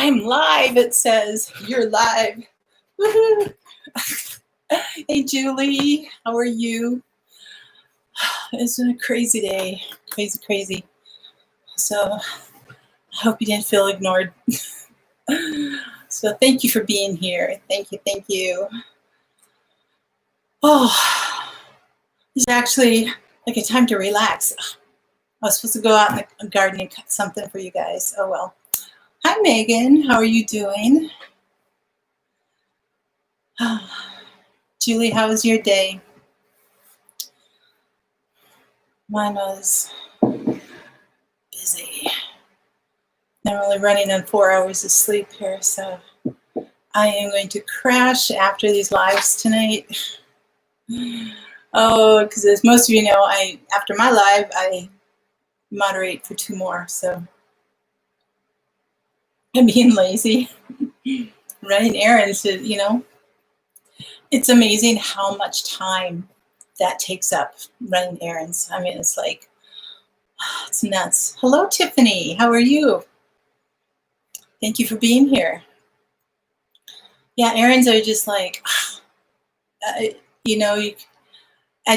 I'm live, it says. You're live. Woohoo! Hey, Julie, how are you? It's been a crazy day. Crazy, crazy. So I hope you didn't feel ignored. So thank you for being here. Thank you, thank you. Oh, it's actually like a time to relax. I was supposed to go out in the garden and cut something for you guys. Oh, well. Hi, Megan. How are you doing? Julie, how was your day? Mine was busy. I'm only running on 4 hours of sleep here, so I am going to crash after these lives tonight. Oh, because as most of you know, after my live, I moderate for 2 more, so I'm being lazy. Running errands, it's amazing how much time that takes up, running errands. I mean, it's like, it's nuts. Hello, Tiffany. How are you? Thank you for being here. Yeah, errands are just like, I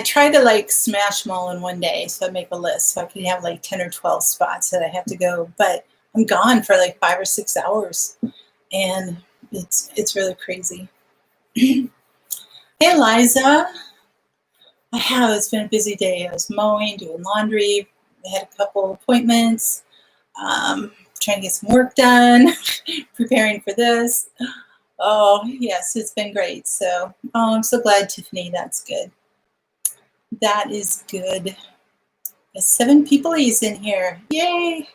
try to smash them all in one day. So I make a list so I can have 10 or 12 spots that I have to go, but I'm gone for 5 or 6 hours and it's really crazy. Hey, Liza. It's been a busy day. I was mowing, doing laundry. I had a couple appointments, trying to get some work done, preparing for this. Oh, yes, it's been great. So, I'm so glad, Tiffany. That's good. That is good. There's 7 peoples in here. Yay!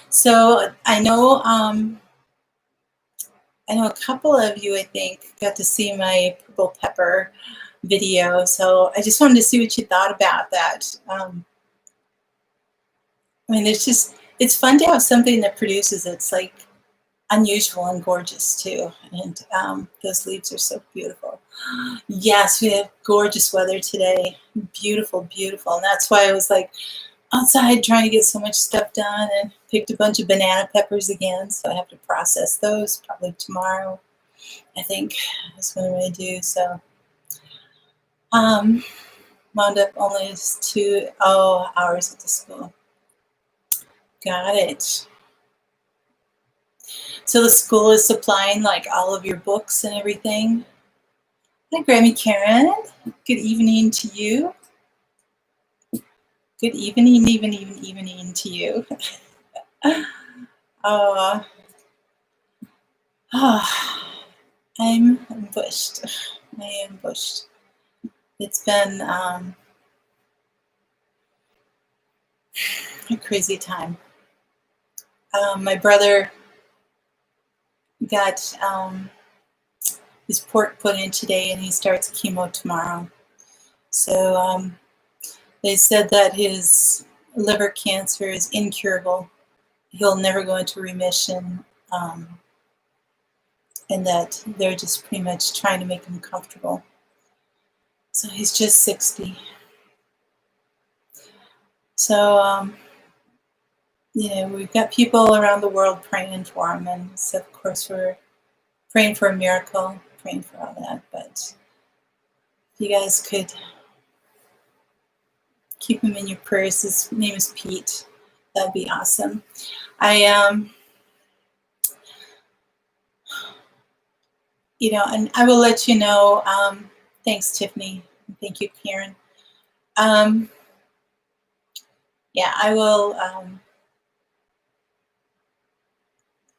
So I know a couple of you, I think, got to see my purple pepper video. So I just wanted to see what you thought about that. I mean, it's fun to have something that produces that's unusual and gorgeous too. And those leaves are so beautiful. Yes, we had gorgeous weather today. Beautiful, beautiful. And that's why I was outside trying to get so much stuff done, and picked a bunch of banana peppers again. So I have to process those probably tomorrow, I think that's what I'm going to do. So wound up only 2 hours at the school. Got it. So the school is supplying all of your books and everything. Hi, Grammy Karen. Good evening to you. Good evening to you. I'm ambushed. I am bushed. It's been a crazy time. My brother got his port put in today, and he starts chemo tomorrow. So they said that his liver cancer is incurable. He'll never go into remission, and that they're just pretty much trying to make him comfortable. So he's just 60. So, we've got people around the world praying for him, and so of course we're praying for a miracle, praying for all that. But if you guys could keep him in your prayers. His name is Pete. That'd be awesome. And I will let you know. Thanks, Tiffany. Thank you, Karen. Yeah, I will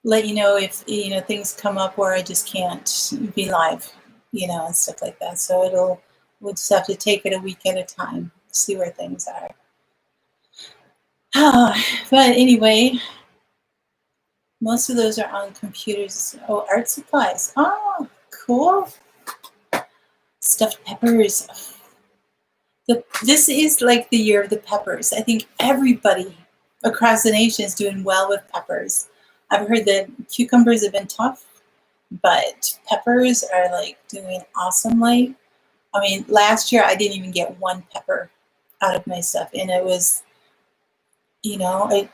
let you know if things come up where I just can't be live, and stuff like that. So we'll just have to take it a week at a time, see where things are. But anyway, most of those are on computers. Oh, art supplies. Oh, cool. Stuffed peppers. This is the year of the peppers. I think everybody across the nation is doing well with peppers. I've heard that cucumbers have been tough, but peppers are doing awesomely. I mean, last year I didn't even get 1 pepper out of my stuff, and it was, I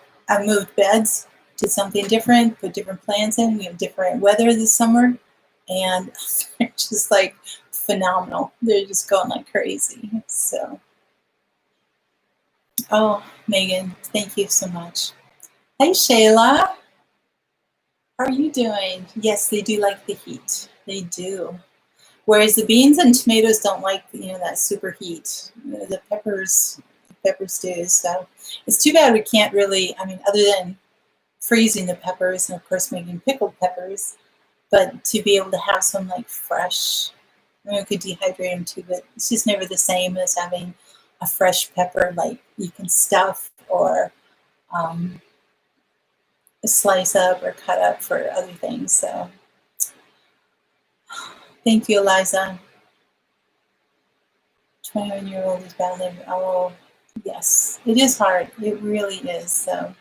moved beds did something different, put different plants in. We have different weather this summer, and they're just like phenomenal. They're just going like crazy. So, oh, Megan, thank you so much. Hey, Shayla. How are you doing? Yes, they do like the heat. They do. Whereas the beans and tomatoes don't like, that super heat. The peppers do. So it's too bad we can't really, other than freezing the peppers and of course making pickled peppers, but to be able to have some like fresh, we could dehydrate them too, but it's just never the same as having a fresh pepper like you can stuff or slice up or cut up for other things. So thank you, Eliza. 21-year-old is battling. Oh, yes, it is hard. It really is. So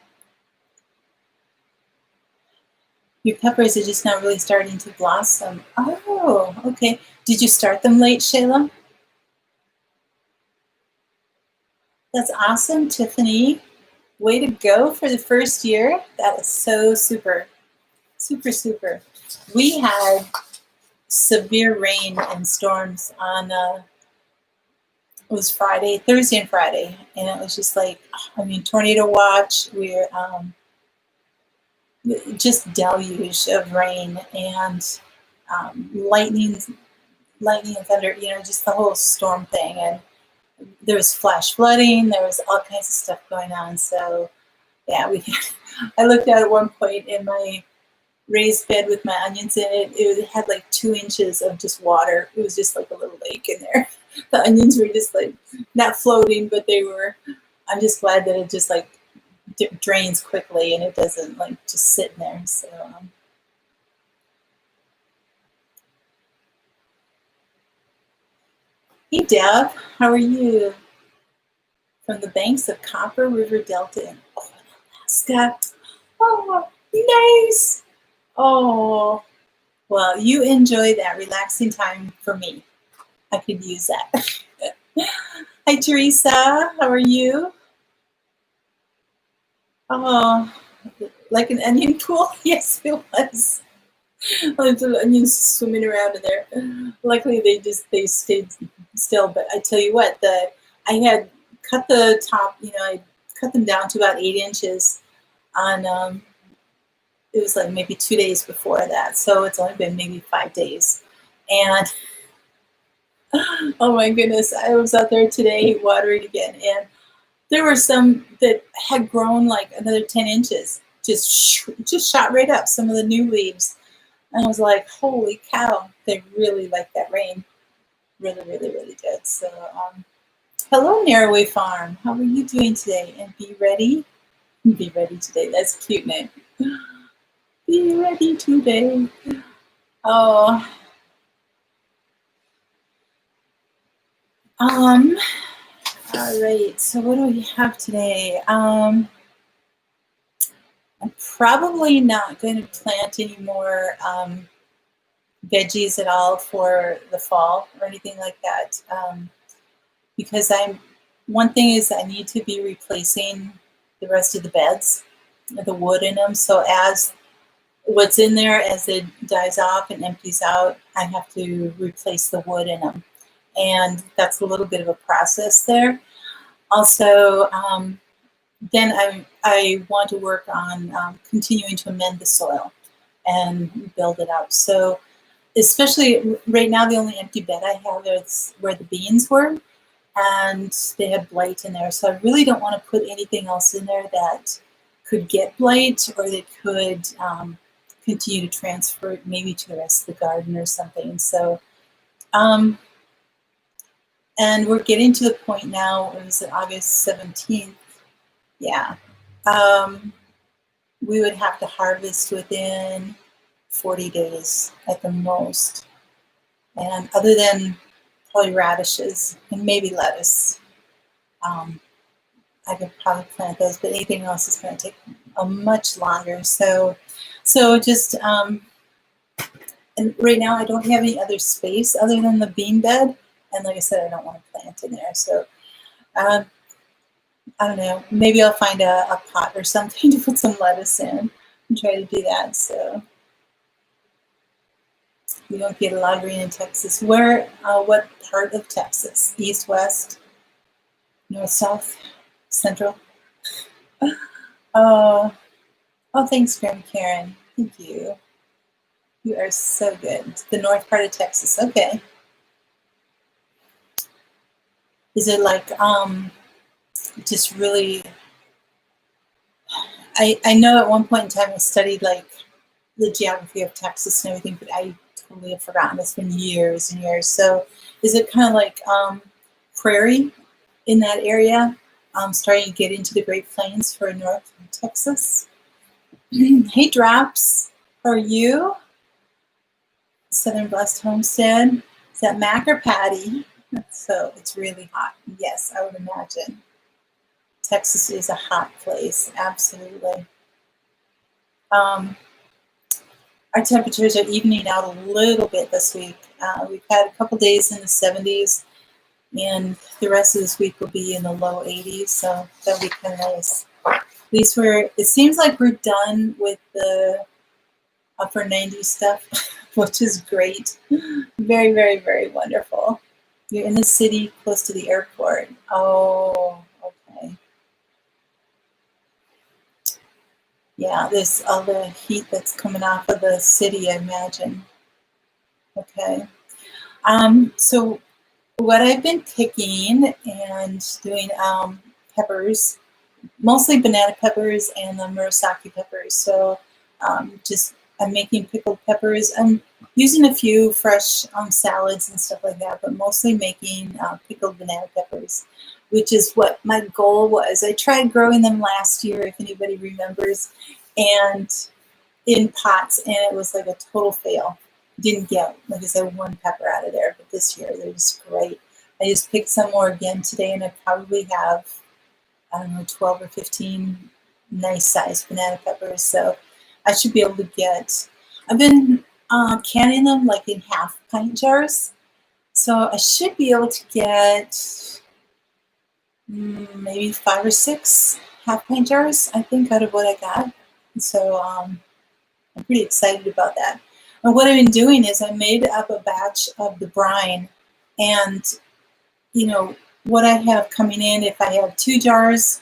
your peppers are just now really starting to blossom. Oh, okay. Did you start them late, Shayla? That's awesome, Tiffany. Way to go for the first year. That is so super. Super, super. We had severe rain and storms on, it was Thursday and Friday. And it was just like, tornado watch. We're just deluge of rain and lightning and thunder, just the whole storm thing. And there was flash flooding. There was all kinds of stuff going on. So yeah, I looked out at one point in my raised bed with my onions in it. It had like 2 inches of just water. It was just like a little lake in there. The onions were just like not floating, but they were. I'm just glad that it just like drains quickly and it doesn't like just sit in there. So hey Deb, how are you? From the banks of Copper River Delta in Alaska. Oh, nice. Oh, well, you enjoy that relaxing time for me. I could use that. Hi, Teresa. How are you? Oh, like an onion pool? Yes, it was. Little onions swimming around in there. Luckily, they stayed still. But I tell you what, I had cut the top. I cut them down to about 8 inches on. It was like maybe 2 days before that, so it's only been maybe 5 days. And oh my goodness, I was out there today watering again, and there were some that had grown like another 10 inches, just shot right up, some of the new leaves. And I was like, holy cow, they really like that rain. Really, really, really good. So, hello, Narrowway Farm. How are you doing today? And be ready. Be ready today. That's a cute name. Be ready today. Oh. All right. So what do we have today? I'm probably not going to plant any more veggies at all for the fall or anything like that, because one thing is I need to be replacing the rest of the beds, the wood in them. So as what's in there, as it dies off and empties out, I have to replace the wood in them. And that's a little bit of a process there. Also, then I want to work on continuing to amend the soil and build it up. So especially right now, the only empty bed I have is where the beans were, and they had blight in there. So I really don't want to put anything else in there that could get blight or that could continue to transfer it maybe to the rest of the garden or something. So, and we're getting to the point now, it was August 17th. Yeah. We would have to harvest within 40 days at the most. And other than probably radishes and maybe lettuce, I could probably plant those, but anything else is going to take a much longer. So just, and right now I don't have any other space other than the bean bed. And like I said, I don't want to plant in there. So I don't know, maybe I'll find a pot or something to put some lettuce in. and try to do that. So we don't get a lot of rain in Texas. Where? What part of Texas? East, west, north, south, central? Oh, oh, thanks, Grandma Karen. Thank you. You are so good. The north part of Texas. Okay. Is it like just really? I know at one point in time I studied like the geography of Texas and everything, but I totally have forgotten. It's been years and years. So is it kind of like prairie in that area, starting to get into the Great Plains for North Texas? Hey, Drops, how are you? Southern Blessed Homestead. Is that Mac or Patty? So it's really hot. Yes, I would imagine. Texas is a hot place, absolutely. Our temperatures are evening out a little bit this week. We've had a couple days in the 70s, and the rest of this week will be in the low 80s, so that'll be kind of nice. At least it seems like we're done with the upper 90s stuff, which is great. Very, very, very wonderful. You're in the city close to the airport. Oh, okay. Yeah, there's all the heat that's coming off of the city, I imagine. Okay. So what I've been picking and doing peppers, mostly banana peppers and the murasaki peppers. So I'm making pickled peppers. I'm using a few fresh salads and stuff like that, but mostly making pickled banana peppers, which is what my goal was. I tried growing them last year, if anybody remembers, and in pots, and it was like a total fail. Didn't get, like I said, one pepper out of there, but this year they're just great. I just picked some more again today, and I probably have, I don't know, 12 or 15 nice sized banana peppers. So I should be able to get, I've been canning them like in half pint jars. So I should be able to get maybe 5 or 6 half pint jars, I think, out of what I got. And so I'm pretty excited about that. And what I've been doing is I made up a batch of the brine, and you know what I have coming in, if I have 2 jars,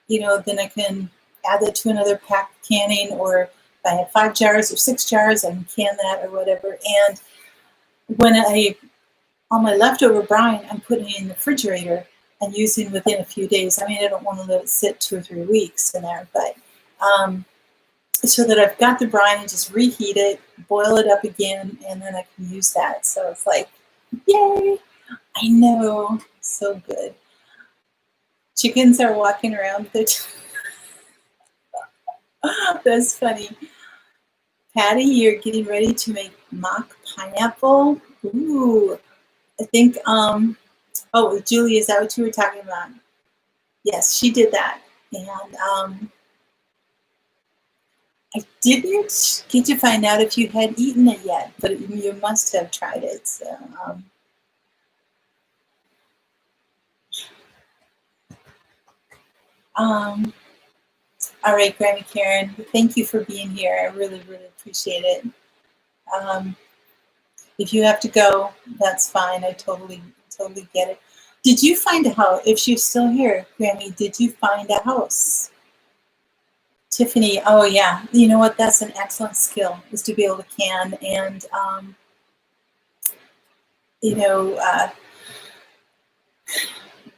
then I can add that to another pack of canning, or if I have 5 jars or 6 jars, I can can that or whatever. And when on my leftover brine, I'm putting it in the refrigerator and using within a few days. I mean, I don't want to let it sit 2 or 3 weeks in there, but so that I've got the brine and just reheat it, boil it up again, and then I can use that. So it's like, yay! I know, so good. Chickens are walking around with their that's funny. Patty, you're getting ready to make mock pineapple. Ooh, I think, oh, Julie, is that what you were talking about? Yes, she did that. And I didn't get to find out if you had eaten it yet, but you must have tried it. So, all right, Granny Karen, thank you for being here. I really, really appreciate it. If you have to go, that's fine. I totally get it. Did you find a house? If she's still here, Granny, did you find a house? Tiffany, oh yeah, you know what? That's an excellent skill, is to be able to can. And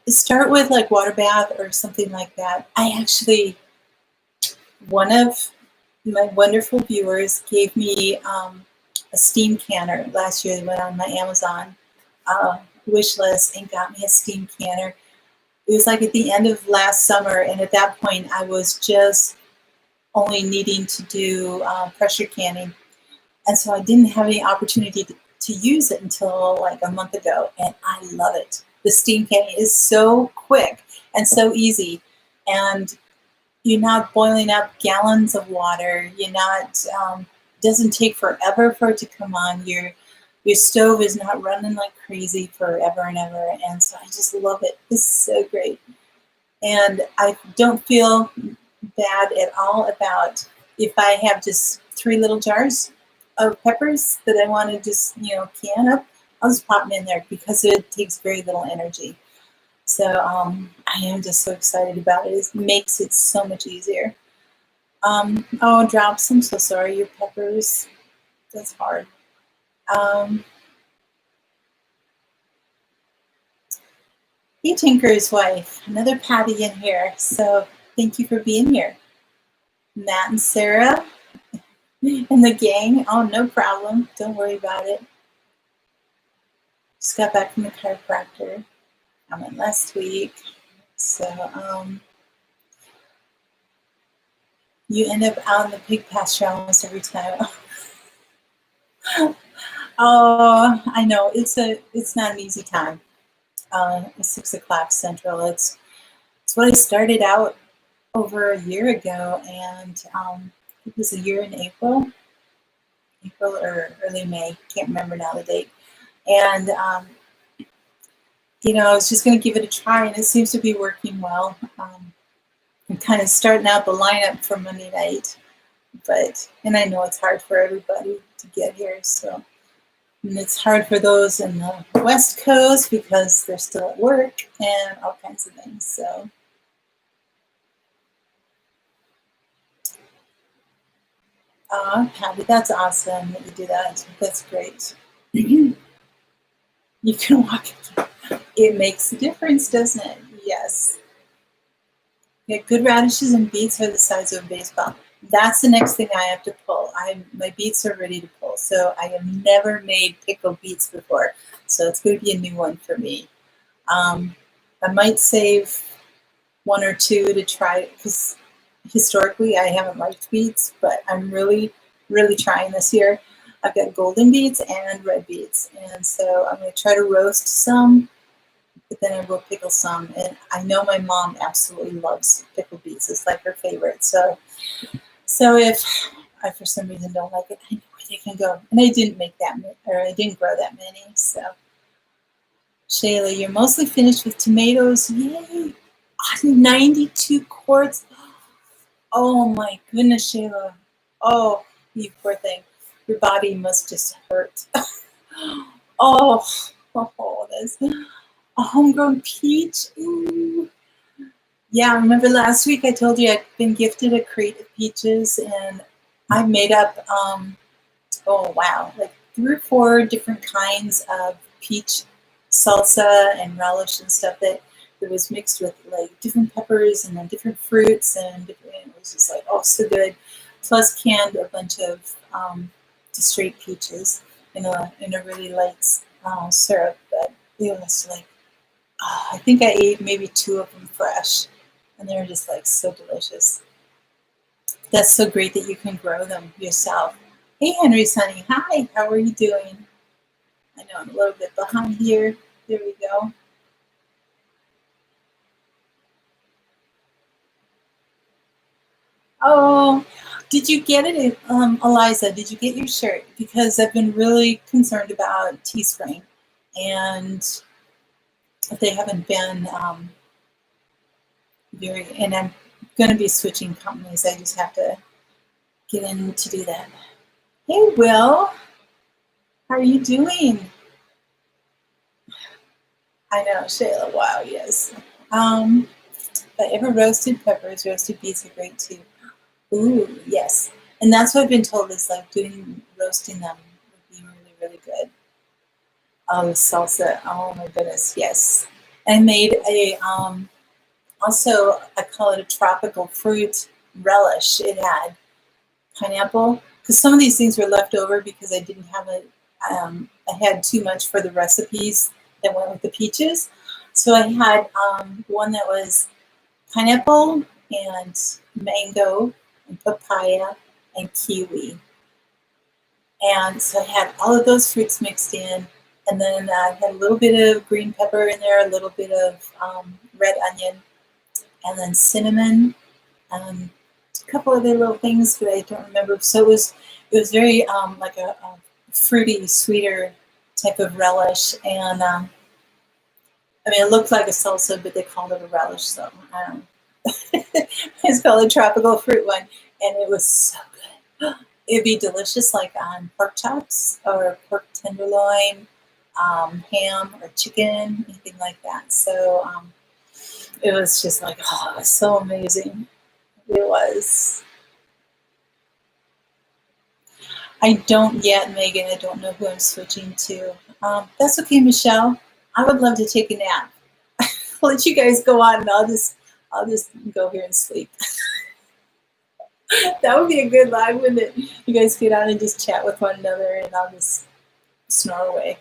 start with like water bath or something like that. One of my wonderful viewers gave me a steam canner last year. They went on my Amazon wish list and got me a steam canner. It was like at the end of last summer, and at that point I was just only needing to do pressure canning, and so I didn't have any opportunity to use it until like a month ago, and I love it. The steam canning is so quick and so easy, and you're not boiling up gallons of water. You're not, doesn't take forever for it to come on. Your stove is not running like crazy forever and ever. And so I just love it. It's so great. And I don't feel bad at all about if I have just 3 little jars of peppers that I want to just, can up, I'll just pop them in there because it takes very little energy. So I am just so excited about it. It makes it so much easier. Oh, drops, I'm so sorry, your peppers. That's hard. Hey, Tinker's wife, another Patty in here. So thank you for being here. Matt and Sarah and the gang. Oh, no problem. Don't worry about it. Just got back from the chiropractor. I went last week. So you end up out in the pig pasture almost every time. Oh, I know. It's not an easy time. It's 6 o'clock Central. It's what I started out over a year ago, and it was a year in April or early May. Can't remember now the date. And I was just going to give it a try, and it seems to be working well. I'm kind of starting out the lineup for Monday night, and I know it's hard for everybody to get here, so. And it's hard for those in the West Coast because they're still at work and all kinds of things. So, Patty, that's awesome that you do that. That's great. You can walk. It makes a difference, doesn't it? Yes. Yeah, good radishes and beets are the size of a baseball. That's the next thing I have to pull. My beets are ready to pull. So I have never made pickled beets before. So it's going to be a new one for me. I might save 1 or 2 to try because historically I haven't liked beets, but I'm really, really trying this year. I've got golden beets and red beets. And so I'm going to try to roast some, but then I will pickle some. And I know my mom absolutely loves pickled beets. It's like her favorite. So if I, for some reason, don't like it, I know where they can go. And I didn't make that many, or I didn't grow that many. So, Shayla, you're mostly finished with tomatoes. Yay! 92 quarts. Oh my goodness, Shayla. Oh, you poor thing. Your body must just hurt. That's a homegrown peach. Ooh. Yeah, remember last week I told you I'd been gifted a crate of peaches, and I made up, like 3 or 4 different kinds of peach salsa and relish and stuff that was mixed with like different peppers and then different fruits, and it was just like, oh, so good. Plus canned a bunch of just straight peaches in a really light syrup, but it was like, I think I ate maybe 2 of them fresh. And they're just like so delicious. That's so great that you can grow them yourself. Hey, Henry's honey. Hi, how are you doing? I know I'm a little bit behind here. There we go. Oh, did you get it, Eliza? Did you get your shirt? Because I've been really concerned about Teespring, and they haven't been and I'm going to be switching companies. I just have to get in to do that. Hey, Will, how are you doing? I know, Shayla, wow, yes. But ever roasted peppers, roasted beets are great too. Ooh, yes. And that's what I've been told is like roasting them would be really, really good. The salsa, oh my goodness, yes. I made also, I call it a tropical fruit relish. It had pineapple, because some of these things were left over because I didn't have it. I had too much for the recipes that went with the peaches. So I had one that was pineapple and mango and papaya and kiwi. And so I had all of those fruits mixed in. And then I had a little bit of green pepper in there, a little bit of red onion, and then cinnamon, a couple other little things, but I don't remember. So it was very like a fruity, sweeter type of relish. And I mean, it looked like a salsa, but they called it a relish, so I don't know. It's called a tropical fruit one, and it was so It'd be delicious, like on pork chops or pork tenderloin, ham or chicken, anything like that. So it was just like, oh, it was so amazing. It was. I don't yet, Megan. I don't know who I'm switching to. That's okay, Michelle. I would love to take a nap. I'll let you guys go on, and I'll just go here and sleep. That would be a good live, wouldn't it? You guys get on and just chat with one another, and I'll just snore away.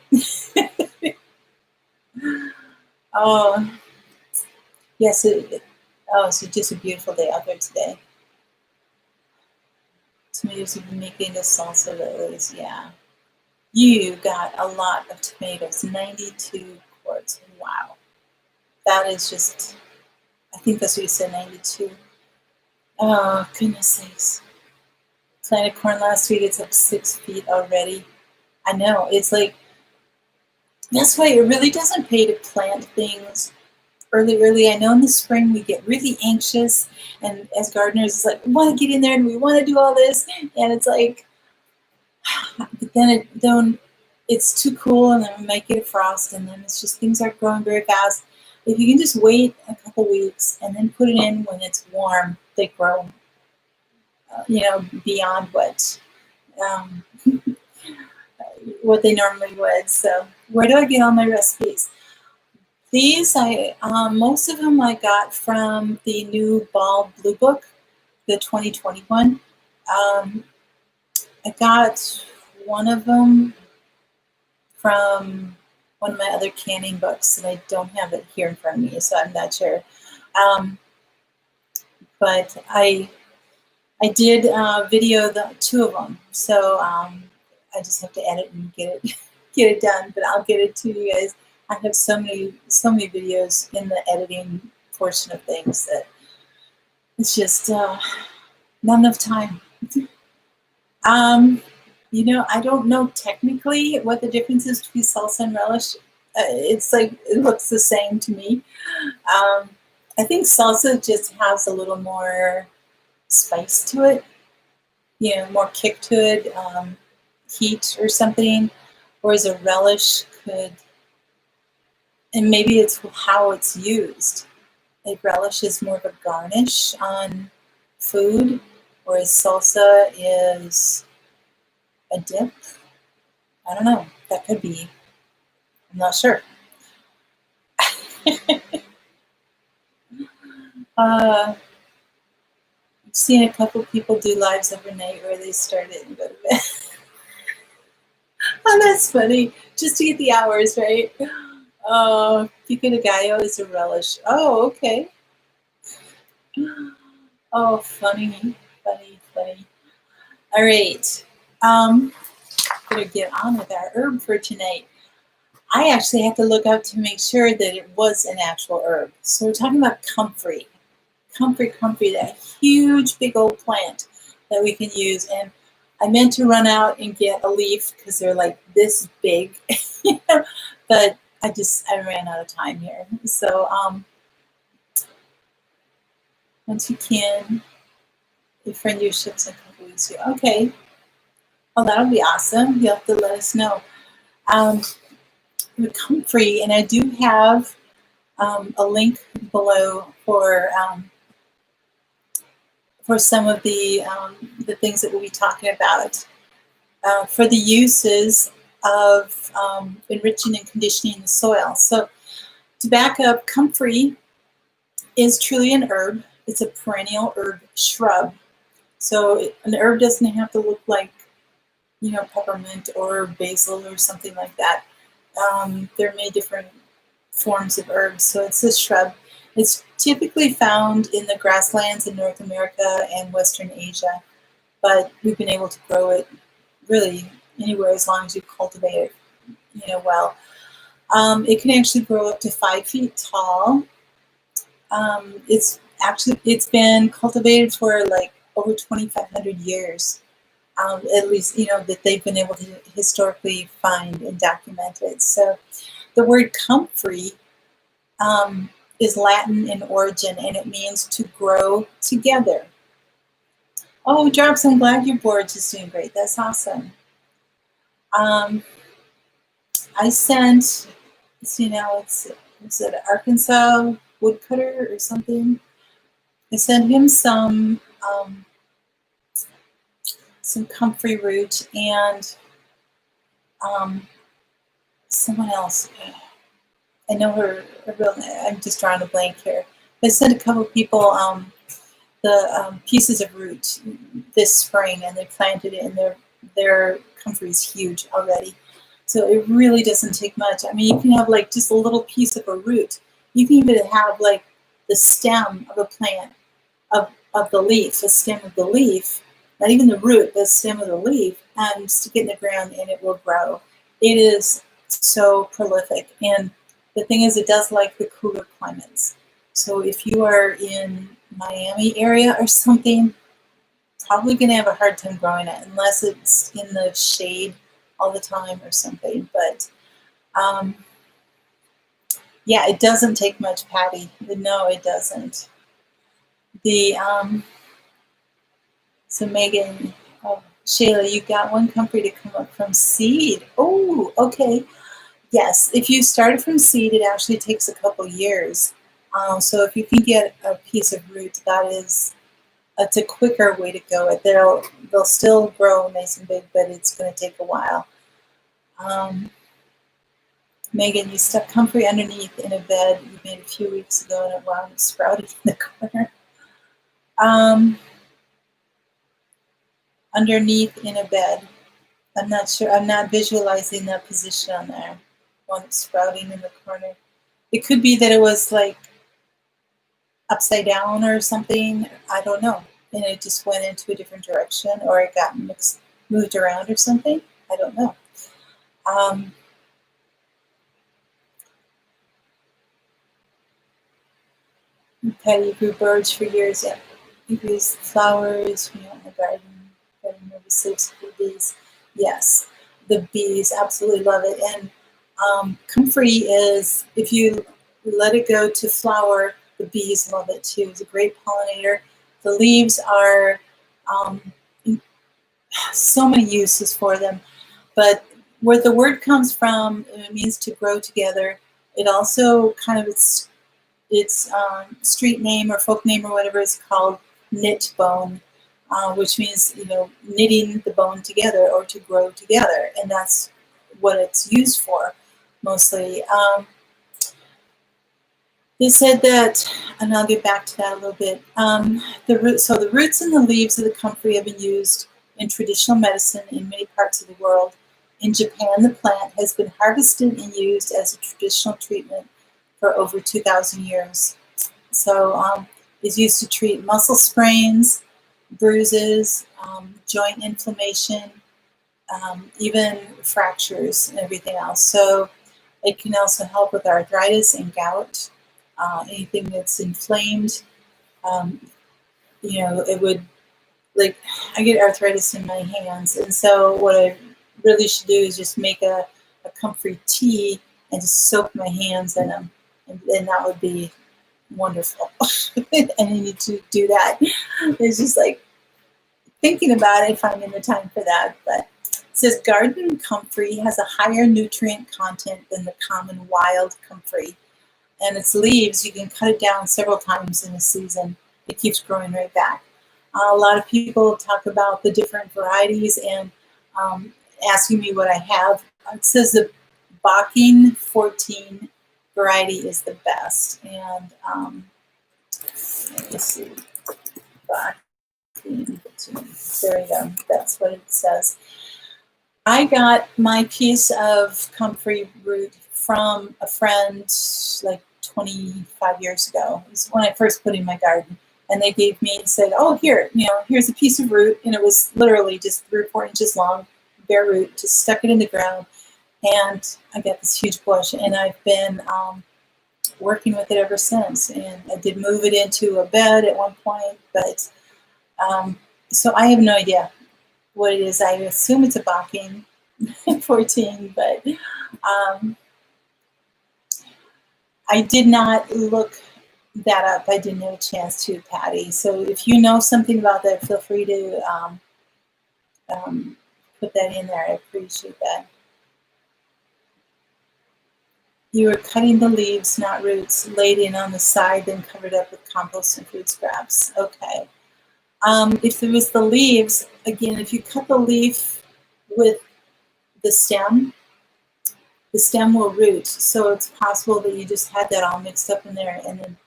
Oh, yes. It's just a beautiful day out there today. Tomatoes have been making a salsa lilies. Yeah. You got a lot of tomatoes, 92 quarts. Wow. That is just, I think that's what you said, 92. Oh, goodness sakes. Planted corn last week. It's up 6 feet already. I know. It's like, that's why it really doesn't pay to plant things early. I know in the spring we get really anxious, and as gardeners, it's like, we want to get in there and we want to do all this. And it's like, but then it's too cool, and then we might get a frost, and then it's just things aren't growing very fast. If you can just wait a couple weeks and then put it in when it's warm, they grow, beyond um, what they normally would. So where do I get all my recipes? These, most of them I got from the new Ball Blue Book, the 2021. I got one of them from one of my other canning books, and I don't have it here in front of me, so I'm not sure. But I did video the two of them, so I just have to edit and get it done. But I'll get it to you guys. I have so many videos in the editing portion of things that it's just not enough time. I don't know technically what the difference is between salsa and relish. It's like, it looks the same to me. I think salsa just has a little more spice to it, more kick to it, heat or something, whereas a relish could, and maybe it's how it's used. Like relish is more of a garnish on food, whereas salsa is a dip. I don't know. That could be. I'm not sure. I've seen a couple people do lives overnight where they start it and go to bed. Oh, that's funny. Just to get the hours, right? Oh, pico de gallo is a relish. Oh, okay. Oh, funny. All right. Gonna get on with our herb for tonight. I actually have to look up to make sure that it was an actual herb. So we're talking about comfrey. Comfrey, that huge big old plant that we can use. And I meant to run out and get a leaf because they're like this big, but I ran out of time here. So once you can, your friend your ships in a couple weeks ago. Okay. Well, that'll be awesome. You'll have to let us know. The comfrey, and I do have a link below for some of the things that we'll be talking about for the uses of enriching and conditioning the soil. So to back up, comfrey is truly an herb. It's a perennial herb shrub. So an herb doesn't have to look like, peppermint or basil or something like that. There are many different forms of herbs. So it's a shrub. It's typically found in the grasslands in North America and Western Asia, but we've been able to grow it really anywhere as long as you cultivate it, well. It can actually grow up to 5 feet tall. It's been cultivated for like over 2,500 years. At least, that they've been able to historically find and document it. So the word comfrey is Latin in origin, and it means to grow together. Oh, Drops, I'm glad your board's is doing great. That's awesome. I sent, see now, it's an Arkansas woodcutter or something. I sent him some comfrey root and someone else. I know her real name. I'm just drawing a blank here. I sent a couple people the pieces of root this spring, and they planted it, and their comfrey is huge already. So it really doesn't take much. I mean, you can have like just a little piece of a root. You can even have like the stem of a plant of the leaf, the stem of the leaf, not even the root, the stem of the leaf, and stick it in the ground and it will grow. It is so prolific. And the thing is, it does like the cooler climates. So if you are in Miami area or something, probably going to have a hard time growing it unless it's in the shade all the time or something. But yeah, it doesn't take much, Patty. No, it doesn't. So Megan, oh, Shayla, you got one comfrey to come up from seed. Oh, okay. Yes, if you started from seed, it actually takes a couple years. So if you can get a piece of root, it's a quicker way to go. They'll still grow nice and big, but it's going to take a while. Megan, you stuck comfrey underneath in a bed you made a few weeks ago, and it wound up sprouting in the corner. Underneath in a bed. I'm not sure. I'm not visualizing that position on there. One sprouting in the corner. It could be that it was like upside down or something. I don't know. And it just went into a different direction, or it got moved around or something. I don't know. Patty grew birds for years. Yeah. He grew flowers in the garden. Never sleeps for the bees. Yes, the bees absolutely love it. And comfrey is, if you let it go to flower, the bees love it too. It's a great pollinator. The leaves are so many uses for them, but where the word comes from, it means to grow together. It also kind of its street name or folk name or whatever is called knit bone, which means knitting the bone together or to grow together, and that's what it's used for mostly. They said that, and I'll get back to that a little bit. The roots and the leaves of the comfrey have been used in traditional medicine in many parts of the world. In Japan, the plant has been harvested and used as a traditional treatment for over 2,000 years. So it's used to treat muscle sprains, bruises, joint inflammation, even fractures and everything else. So it can also help with arthritis and gout, anything that's inflamed. It would, like, I get arthritis in my hands, and so what I really should do is just make a comfrey tea and just soak my hands in them, and that would be wonderful. And I need to do that. It's just like thinking about it, finding the time for that. But it says garden comfrey has a higher nutrient content than the common wild comfrey, and its leaves, you can cut it down several times in a season. It keeps growing right back. A lot of people talk about the different varieties and asking me what I have. It says the Bocking 14 variety is the best. And let's see, Bocking 14. There you go. That's what it says. I got my piece of comfrey root from a friend like 25 years ago. It was when I first put in my garden. And they gave me and said, oh, here's a piece of root. And it was literally just 3 or 4 inches long, bare root, just stuck it in the ground. And I got this huge bush. And I've been working with it ever since. And I did move it into a bed at one point. But so I have no idea what it is. I assume it's a Bocking 14. But I did not look that up. I didn't have a chance to, Patty. So if you know something about that, feel free to put that in there. I appreciate that. You are cutting the leaves, not roots, laid in on the side, then covered up with compost and food scraps. Okay. If there was the leaves, again, if you cut the leaf with the stem will root. So it's possible that you just had that all mixed up in there, and then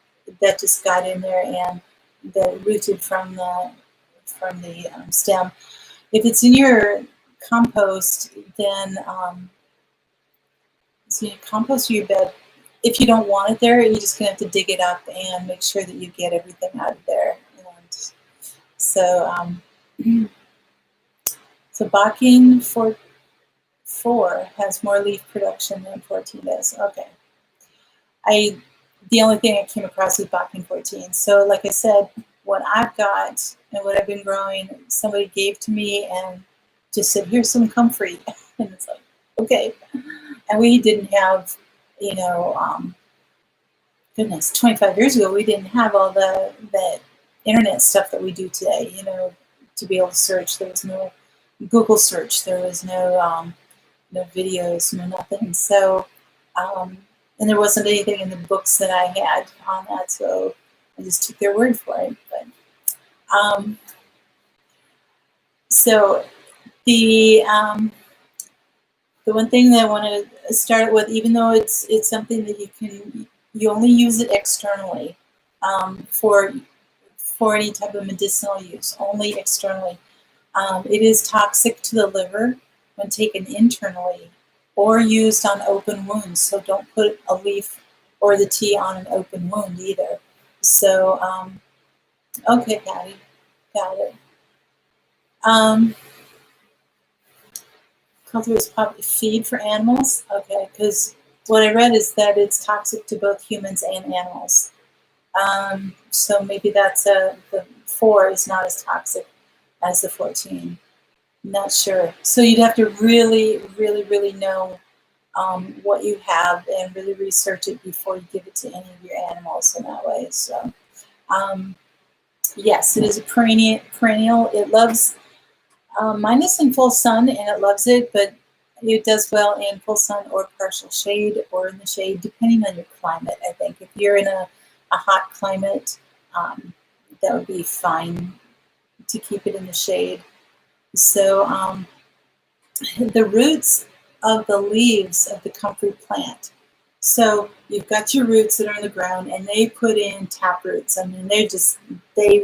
that just got in there and that rooted from the stem. If it's in your compost, then so you compost your bed. If you don't want it there, you're just gonna have to dig it up and make sure that you get everything out of there. And so, so Backing 4 has more leaf production than 14 does. Okay. The only thing I came across was Backing 14. So like I said, what I've got and what I've been growing, somebody gave to me and just said, here's some comfrey. And it's like, okay. And we didn't have, you know, goodness, 25 years ago, we didn't have all the internet stuff that we do today, you know, to be able to search. There was no Google search. There was no videos, no nothing. So, and there wasn't anything in the books that I had on that, so I just took their word for it. But so the one thing that I want to start with, even though it's something that you only use it externally for any type of medicinal use, only externally. It is toxic to the liver when taken internally or used on open wounds. So don't put a leaf or the tea on an open wound either. So, okay, Patty, got it. Culture is probably feed for animals. Okay, because what I read is that it's toxic to both humans and animals. So maybe that's the 4 is not as toxic as the 14. Not sure. So you'd have to really, really, really know what you have and really research it before you give it to any of your animals in that way. So yes, it is a perennial. It loves, mine is in full sun and it loves it, but it does well in full sun or partial shade or in the shade, depending on your climate, I think. If you're in a hot climate, that would be fine to keep it in the shade. So the roots of the leaves of the comfrey plant. So you've got your roots that are in the ground and they put in tap roots. I mean, they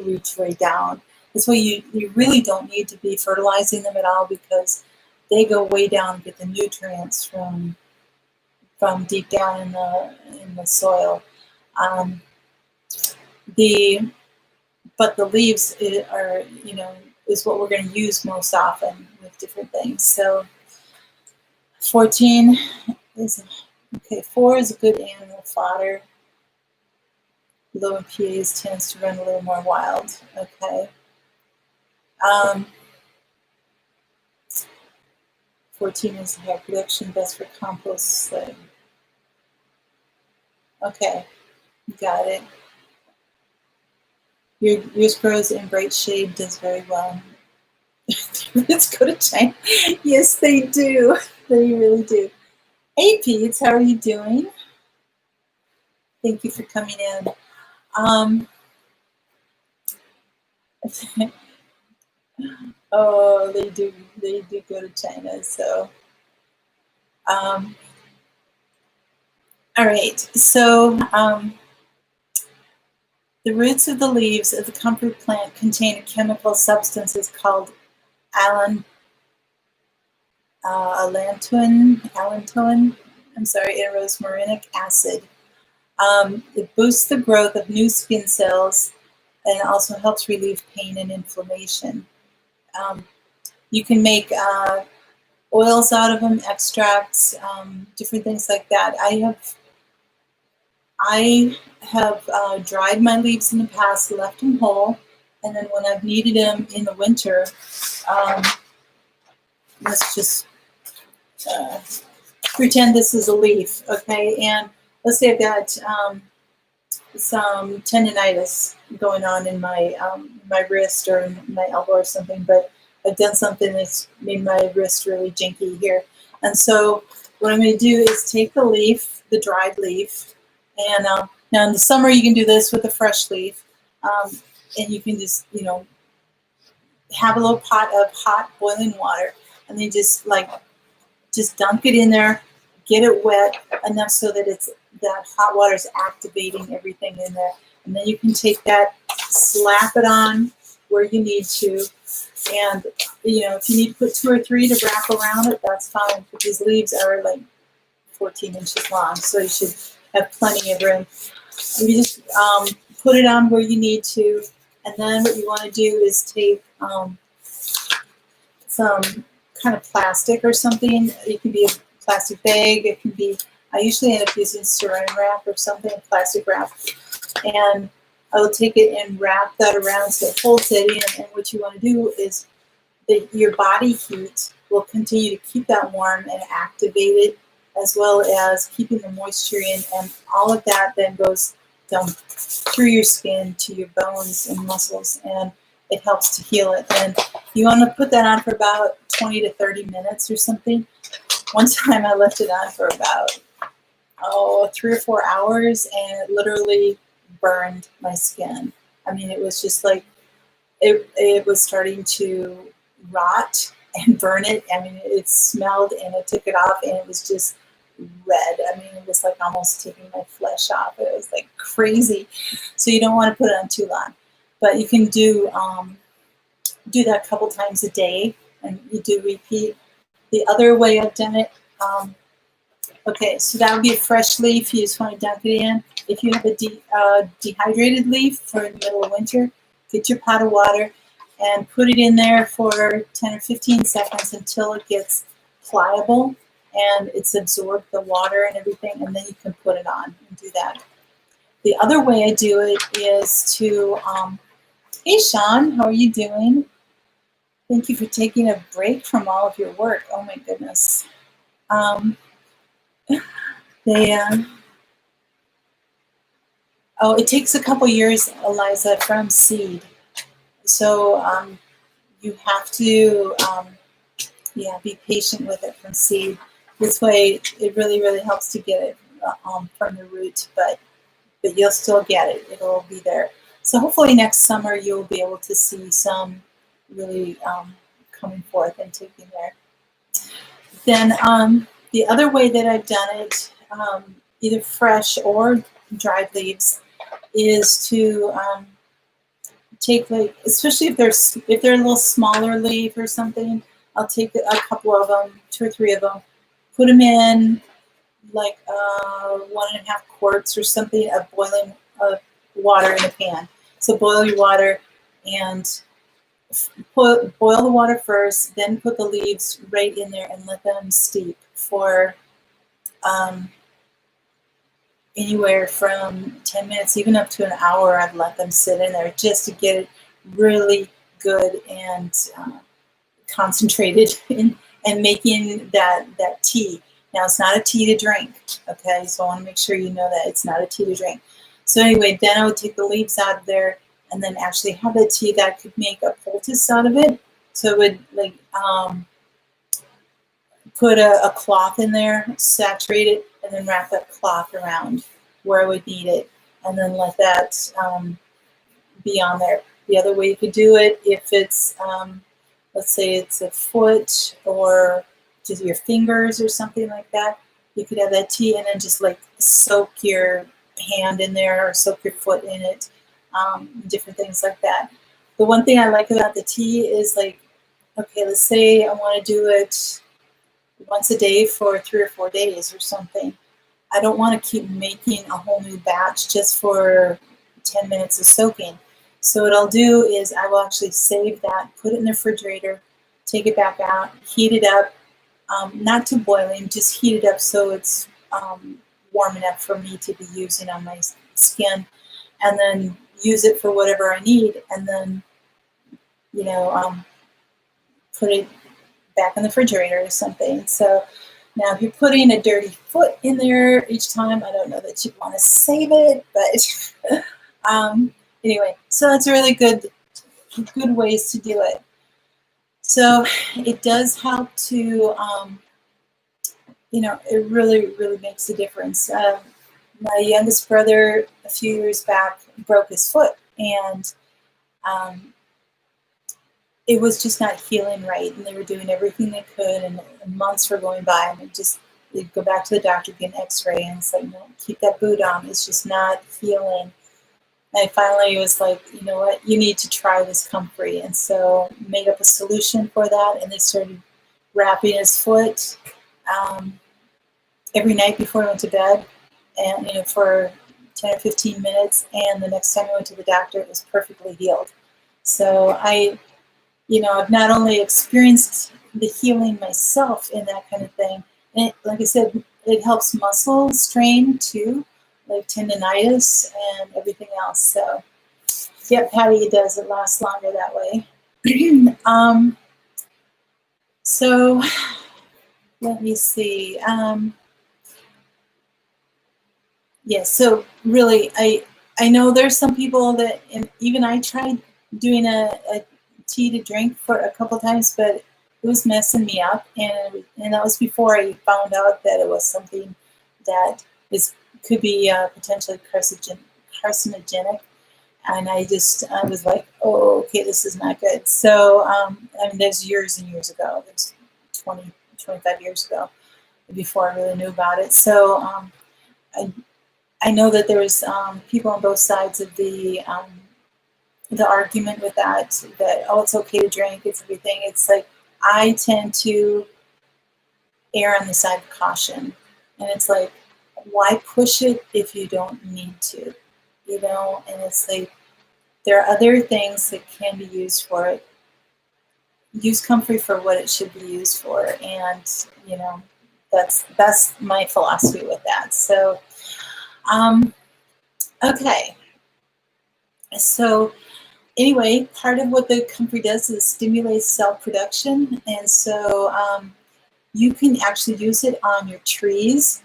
reach way down. That's why you really don't need to be fertilizing them at all, because they go way down and get the nutrients from deep down in the soil. But the leaves are, is what we're going to use most often with different things. So 14 is, okay, 4 is a good animal fodder. Low in pH tends to run a little more wild. Okay. 14 is high production, best for compost. Okay, got it. Yours grows in bright shade, does very well. Let's go to China. Yes, they do. They really do. Hey, Pete, how are you doing? Thank you for coming in. Oh, they do go to China. So, all right. So, the roots of the leaves of the comfrey plant contain a chemical substance called allantoin. And rosmarinic acid. It boosts the growth of new skin cells and also helps relieve pain and inflammation. You can make oils out of them, extracts, different things like that. I have dried my leaves in the past, left them whole, and then when I've needed them in the winter, let's just pretend this is a leaf, okay? And let's say I've got some tendonitis going on in my wrist or in my elbow or something, but I've done something that's made my wrist really jinky here. And so what I'm going to do is take the leaf, the dried leaf, and now in the summer you can do this with a fresh leaf, and you can just, you know, have a little pot of hot boiling water, and then just dunk it in there, get it wet enough so that that hot water is activating everything in there. And then you can take that, slap it on where you need to, and you know, if you need to put 2 or 3 to wrap around it, that's fine. But these leaves are like 14 inches long, so you should have plenty of room. You just put it on where you need to, and then what you want to do is take some kind of plastic or something. It can be a plastic bag. It can be, I usually end up using saran wrap or something, plastic wrap. And I will take it and wrap that around so it holds it in. And what you want to do is that your body heat will continue to keep that warm and activate it, as well as keeping the moisture in. And all of that then goes down through your skin to your bones and muscles, and it helps to heal it. And you want to put that on for about 20 to 30 minutes or something. One time I left it on for about 3 or 4 hours, and it literally burned my skin. I mean, it was just like it was starting to rot and burn it. I mean, it smelled, and I took it off, and it was just red. I mean, it was like almost taking my flesh off. It was like crazy. So you don't want to put it on too long, but you can do that a couple times a day, and you do repeat. The other way I've done it, okay, so that would be a fresh leaf. You just want to dunk it in. If you have a dehydrated leaf for the middle of winter, get your pot of water and put it in there for 10 or 15 seconds until it gets pliable and it's absorbed the water and everything, and then you can put it on and do that. The other way I do it is to, hey Sean, how are you doing? Thank you for taking a break from all of your work. Oh my goodness. It takes a couple years, Eliza, from seed. So you have to be patient with it from seed. This way, it really, really helps to get it from the root, but you'll still get it. It'll be there. So hopefully next summer you'll be able to see some really coming forth and taking there. Then the other way that I've done it, either fresh or dried leaves, is to take, like, especially if they're a little smaller leaf or something, I'll take a couple of them, 2 or 3 of them, put them in like 1.5 quarts or something of boiling water in a pan. So boil your water and boil the water first, then put the leaves right in there and let them steep for anywhere from 10 minutes, even up to an hour. I've let them sit in there just to get it really good and concentrated and making that tea. Now, it's not a tea to drink, okay? So I want to make sure you know that it's not a tea to drink. So anyway, then I would take the leaves out of there and then actually have the tea that could make a poultice out of it. So I would like put a cloth in there, saturate it, and then wrap that cloth around where I would need it, and then let that be on there. The other way you could do it, if it's, let's say it's a foot or just your fingers or something like that, you could have that tea and then just like soak your hand in there or soak your foot in it, different things like that. The one thing I like about the tea is, like, okay, let's say I want to do it once a day for 3 or 4 days or something. I don't want to keep making a whole new batch just for 10 minutes of soaking. So what I'll do is I will actually save that, put it in the refrigerator, take it back out, heat it up, not to boiling, just heat it up so it's warm enough for me to be using on my skin, and then use it for whatever I need, and then, put it back in the refrigerator or something. So Now, if you're putting a dirty foot in there each time, I don't know that you want to save it, but anyway, so that's really good ways to do it. So it does help to, it really, really makes a difference. My youngest brother, a few years back, broke his foot, and it was just not healing right, and they were doing everything they could, and months were going by, and they'd go back to the doctor, get an x-ray, and say, no, keep that boot on, it's just not healing. And I finally was like, you know what, you need to try this COMFREY, and so made up a solution for that, and they started wrapping his foot every night before I went to bed, and for 10 or 15 minutes, and the next time I went to the doctor, it was perfectly healed. So I've not only experienced the healing myself in that kind of thing, and like I said, it helps muscle strain too, like tendonitis and everything else. So, yep, Patty, it does. It lasts longer that way. So, let me see. Yes, so really, I know there's some people that, and even I tried doing a tea to drink for a couple times, but it was messing me up, and that was before I found out that it was something that could be potentially carcinogenic, and I was like, oh, okay, this is not good. So I mean, there's years and years ago, there's 20, 25 years ago, before I really knew about it. So I know that there's people on both sides of the argument with that, oh, it's okay to drink, it's everything. It's like, I tend to err on the side of caution. And it's like, why push it if you don't need to? And it's like, there are other things that can be used for it. Use COMFREY for what it should be used for. And, that's my philosophy with that. So, okay. So, anyway, part of what the COMFREY does is stimulates cell production, and so you can actually use it on your trees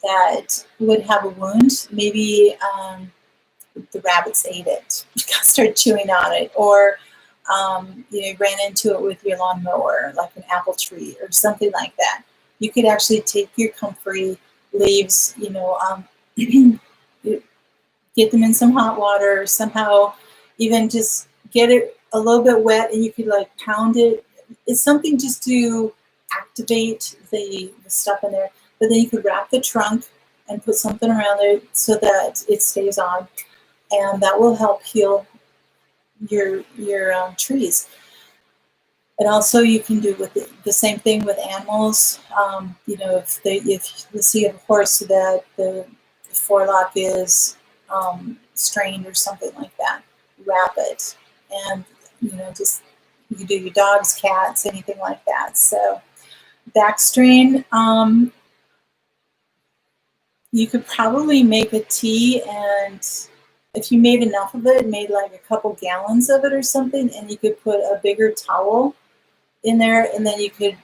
that would have a wound. Maybe the rabbits ate it, started chewing on it, or you ran into it with your lawnmower, like an apple tree or something like that. You could actually take your COMFREY leaves, get them in some hot water, somehow even just get it a little bit wet, and you could like pound it. It's something just to activate the stuff in there. But then you could wrap the trunk and put something around it so that it stays on, and that will help heal your trees. And also, you can do with the same thing with animals. If you see a horse that the forelock is strained or something like that, wrap it, and just you can do your dogs, cats, anything like that. So back strain, you could probably make a tea, and if you made enough of it, made like a couple gallons of it or something, and you could put a bigger towel in there, and then you could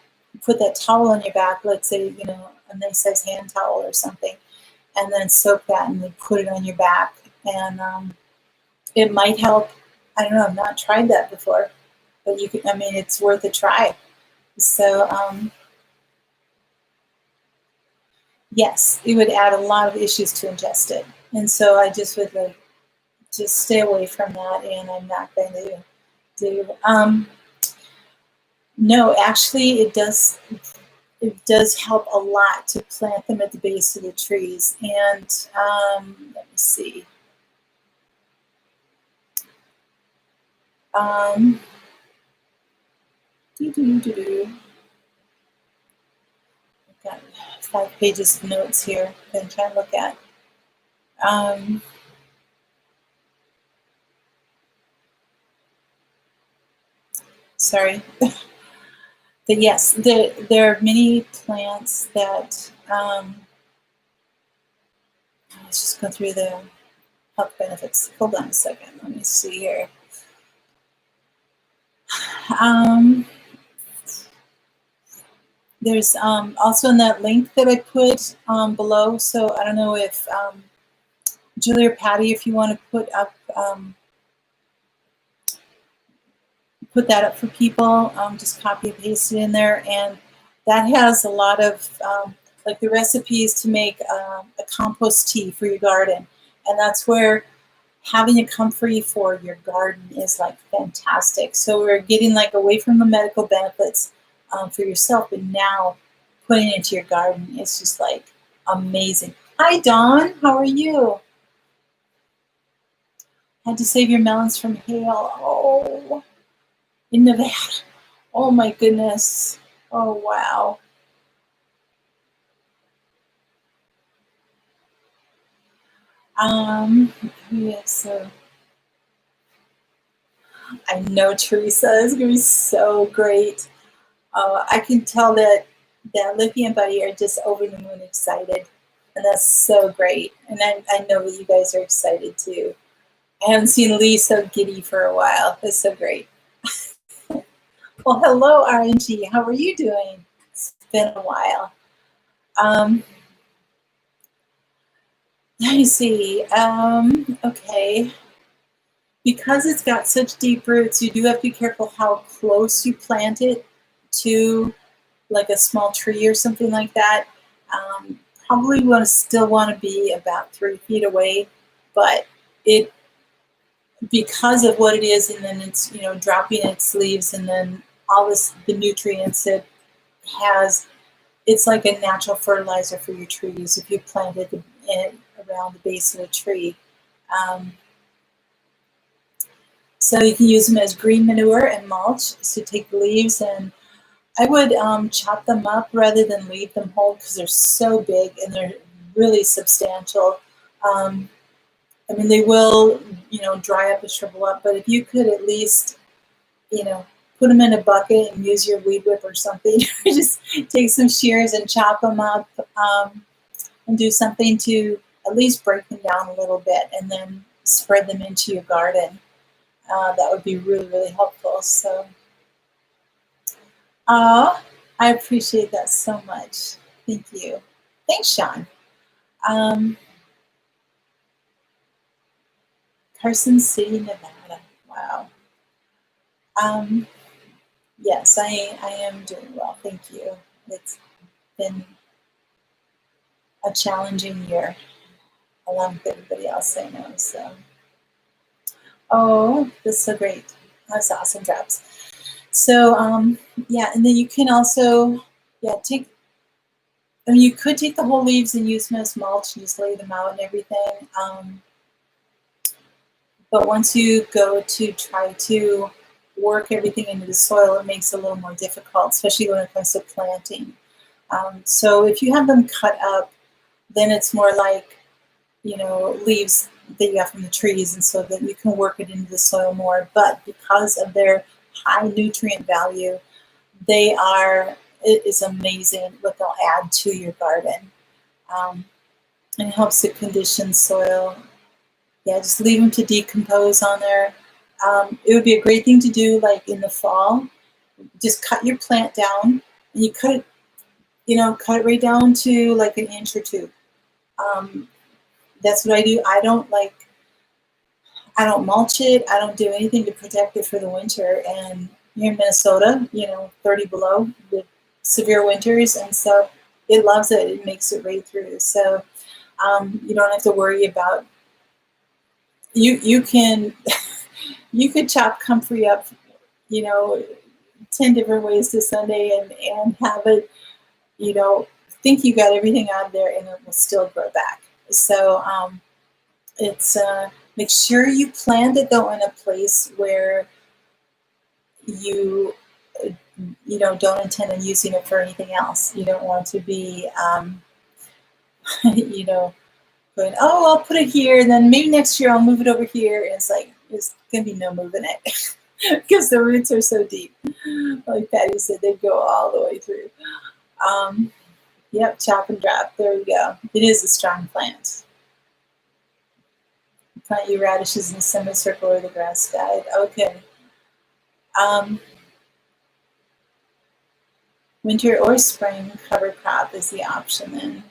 put that towel on your back, let's say a nice size hand towel or something, and then soak that and then put it on your back, and it might help. I don't know, I've not tried that before, but you can, I mean, it's worth a try. So yes, it would add a lot of issues to ingest it, and so I just would like just stay away from that, and I'm not going to do no, actually it does help a lot to plant them at the base of the trees. And let me see. I've got 5 pages of notes here that I'm trying to look at. Sorry. But yes, there are many plants that, let's just go through the health benefits. Hold on a second, let me see here. there's also in that link that I put below. So I don't know if Julie or Patty, if you want to put that up for people, just copy and paste it in there, and that has a lot of like the recipes to make a compost tea for your garden, and that's where having a comfrey for your garden is like fantastic. So we're getting like away from the medical benefits for yourself, but now putting it into your garden is just like amazing. Hi Dawn, how are you? Had to save your melons from hail. Oh, in Nevada. Oh my goodness. Oh wow. Yeah, so I know Teresa is gonna be so great. I can tell that Lippy and Buddy are just over the moon excited, and that's so great. And I know that you guys are excited too. I haven't seen Lee so giddy for a while. That's so great. Well, hello, RNG. How are you doing? It's been a while. Let me see. Okay. Because it's got such deep roots, you do have to be careful how close you plant it to like a small tree or something like that. Probably still want to be about 3 feet away, but it, because of what it is, and then it's, you know, dropping its leaves and then all the nutrients it has, it's like a natural fertilizer for your trees if you planted it around the base of a tree. So you can use them as green manure and mulch. So take the leaves, and I would chop them up rather than leave them whole because they're so big and they're really substantial. I mean, they will, you know, dry up and shrivel up, but if you could at least, you know, put them in a bucket and use your weed whip or something, or just take some shears and chop them up, and do something to at least break them down a little bit and then spread them into your garden. That would be really, really helpful. So, I appreciate that so much. Thank you. Thanks, Sean. Carson City, Nevada. Wow. Yes, I am doing well. Thank you. It's been a challenging year, along with everybody else I know. So, oh, that's so great. That's awesome, Drops. So, yeah, and then you can also, yeah, I mean, you could take the whole leaves and use them as mulch and just lay them out and everything. But once you go to try to work everything into the soil, it makes it a little more difficult, especially when it comes to planting. So if you have them cut up, then it's more like, you know, leaves that you got from the trees, and so that you can work it into the soil more. But because of their high nutrient value, it is amazing what they'll add to your garden. And it helps to condition soil. Yeah, just leave them to decompose on there. It would be a great thing to do like in the fall. Just cut your plant down, and you cut it right down to like an inch or two. That's what I do. I don't mulch it. I don't do anything to protect it for the winter. And here in Minnesota, 30 below with severe winters, and so it loves it. It makes it right through. So you don't have to worry about. You can you could chop comfrey up, 10 different ways to Sunday, and have it, think you got everything out of there, and it will still grow back. So it's make sure you plant it though in a place where you don't intend on using it for anything else. You don't want to be going, oh, I'll put it here, and then maybe next year I'll move it over here. And it's like, there's gonna be no moving it because the roots are so deep. Like Patty said, they go all the way through. Yep, chop and drop. There we go. It is a strong plant. Plant your radishes in a semicircle or the grass guide. Okay. Winter or spring cover crop is the option then.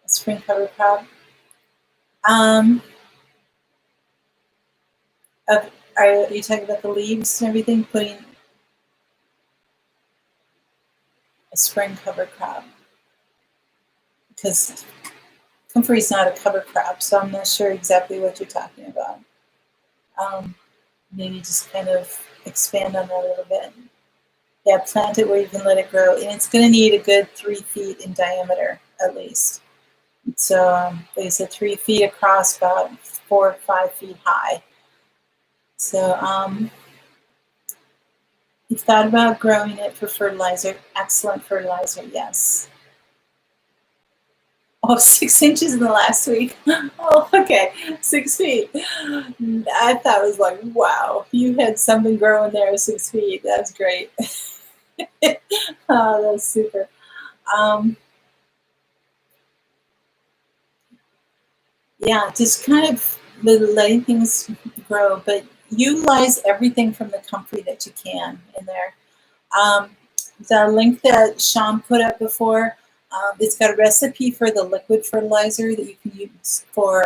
A spring cover crop. Are you talking about the leaves and everything? Putting a spring cover crop, because comfrey is not a cover crop, so I'm not sure exactly what you're talking about. Maybe just kind of expand on that a little bit. Yeah, plant it where you can let it grow, and it's going to need a good 3 feet in diameter at least. So like I said, 3 feet across, about 4 or 5 feet high. So you've thought about growing it for fertilizer. Excellent fertilizer, yes. Oh, 6 inches in the last week. Oh, okay, 6 feet. I thought it was like, wow, you had something growing there 6 feet. That's great. Oh, that's super. Yeah, just kind of letting things grow, but utilize everything from the comfrey that you can in there. The link that Sean put up before, it's got a recipe for the liquid fertilizer that you can use for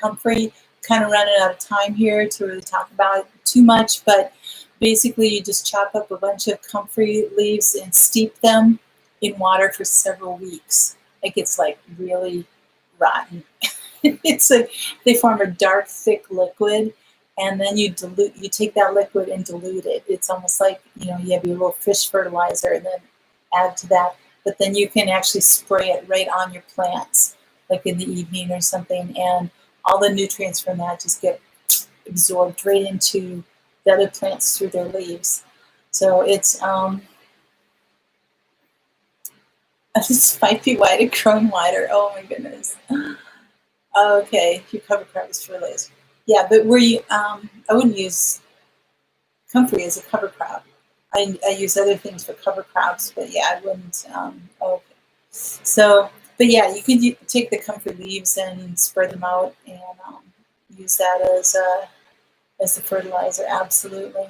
comfrey. Kind of running out of time here to really talk about it too much, but basically you just chop up a bunch of comfrey leaves and steep them in water for several weeks. It gets like really rotten. It's like they form a dark, thick liquid, and then you take that liquid and dilute it. It's almost like, you have your little fish fertilizer and then add to that. But then you can actually spray it right on your plants, like in the evening or something, and all the nutrients from that just get absorbed right into the other plants through their leaves. So it's 5 feet wide and growing wider. Oh my goodness. Okay, your cover crop is fertilizer. Yeah, but I wouldn't use comfrey as a cover crop. I use other things for cover crops, but yeah, I wouldn't. Okay. So, but yeah, you can take the comfrey leaves and spread them out and use that as the fertilizer. Absolutely.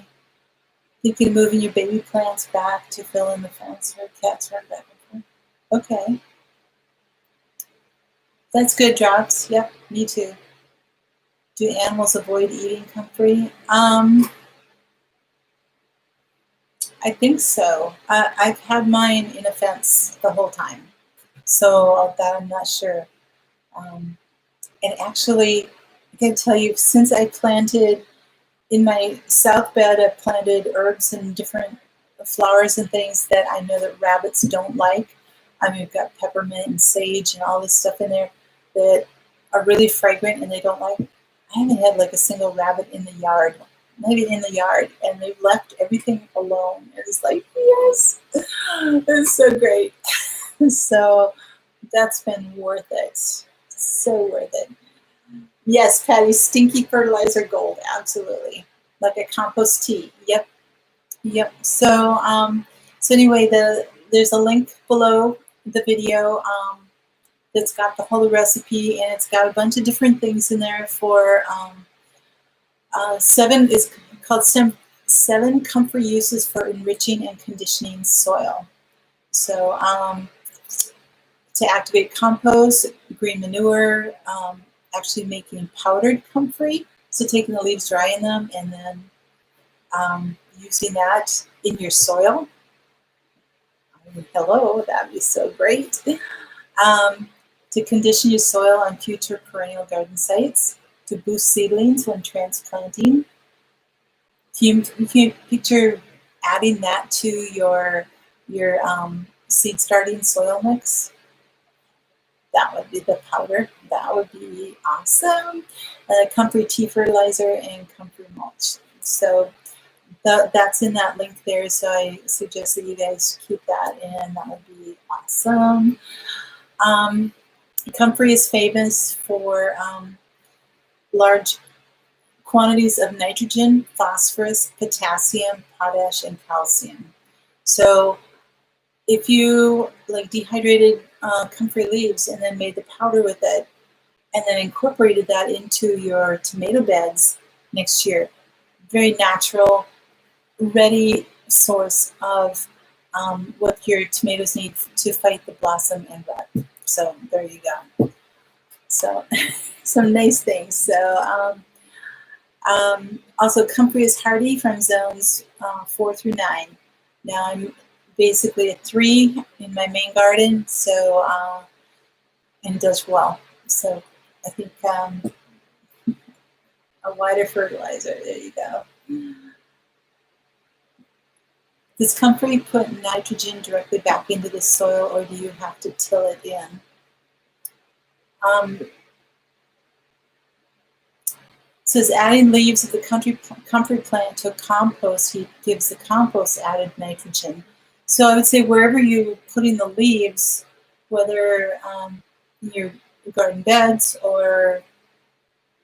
Thinking of moving your baby plants back to fill in the fence where cats run back and forth. Okay. That's good, Drops. Yep, me too. Do animals avoid eating comfrey? I think so. I've had mine in a fence the whole time, so that I'm not sure. And actually, I can tell you, since I planted in my south bed, I've planted herbs and different flowers and things that I know that rabbits don't like. I mean, we've got peppermint and sage and all this stuff in there that are really fragrant and they don't like. I haven't had like a single rabbit in the yard, maybe in the yard, and they've left everything alone. It's like, yes, it's so great. So that's been worth it. So worth it. Yes, Patty, stinky fertilizer gold, absolutely. Like a compost tea. Yep. Yep. So anyway, there's a link below the video that's got the whole recipe, and it's got a bunch of different things in there for 7 is called 7 comfrey uses for enriching and conditioning soil. So to activate compost, green manure, actually making powdered comfrey. So taking the leaves, drying them, and then using that in your soil. Hello, that'd be so great. To condition your soil on future perennial garden sites, to boost seedlings when transplanting. You can picture adding that to your seed starting soil mix. That would be the powder. That would be awesome. Comfrey tea fertilizer and comfrey mulch. So that's in that link there. So I suggest that you guys keep that in. That would be awesome. Comfrey is famous for large quantities of nitrogen, phosphorus, potassium, potash, and calcium. So if you like dehydrated comfrey leaves and then made the powder with it and then incorporated that into your tomato beds next year, very natural, ready source of what your tomatoes need to fight the blossom and rot. So there you go. So some nice things. So also comfrey is hardy from zones 4 through 9. Now I'm basically at 3 in my main garden, so and it does well. So I think a wider fertilizer. There you go. Does comfrey put nitrogen directly back into the soil, or do you have to till it in? Says adding leaves of the comfrey plant to a compost heap gives the compost added nitrogen. So I would say wherever you're putting the leaves, whether in your garden beds or